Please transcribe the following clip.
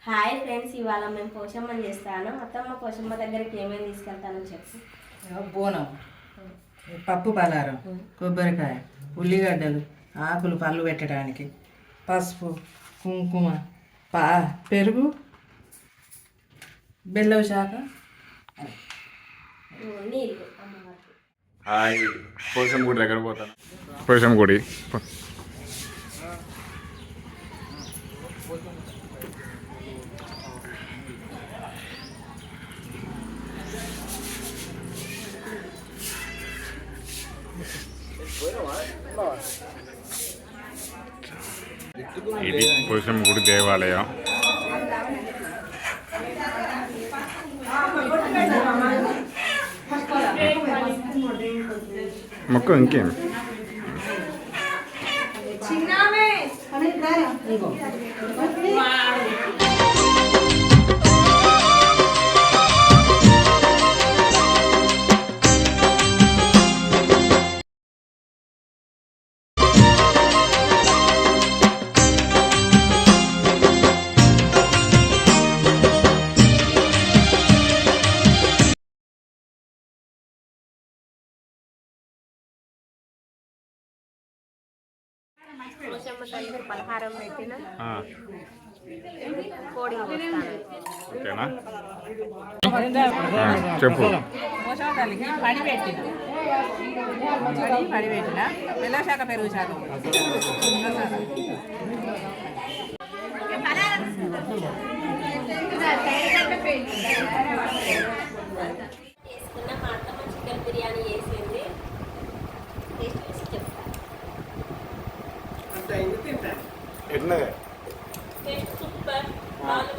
Hi friends, ఇవాళ మేము పోషమ్మని చేస్తాను. అత్తమ్మ పోషమ్మ దగ్గరికి ఏమేమి తీసుకెళ్తానని చెప్పు. బోనం, పప్పు పలారం, కొబ్బరికాయ, ఉల్లిగడ్డలు, ఆకులు పళ్ళు పెట్టడానికి, పసుపు, కుంకుమ, పెరుగు, బెల్లం శాఖ, నీళ్ళు అమ్మవారికి. హాయ్, పోషమ్మ గుడి దగ్గర పోతాను. పోషమ్మ గుడి ఇది పోషమ్మ గుడి దేవాలయం. మొక్క ఇంకేం పోషమ్మ తల్లికి పలహారం పెట్టిన కోడి ఓకేనా? చెప్పు. పోషమ్మ తల్లికి పడి పెట్టిన బెల్లం శాఖ, పెరుగు శాఖ. చేసుకున్న మా అత్తమ్మ చికెన్ బిర్యానీ చేసింది. టేస్ట్ చేసి చెప్తాను. Taste super. వాళ్ళు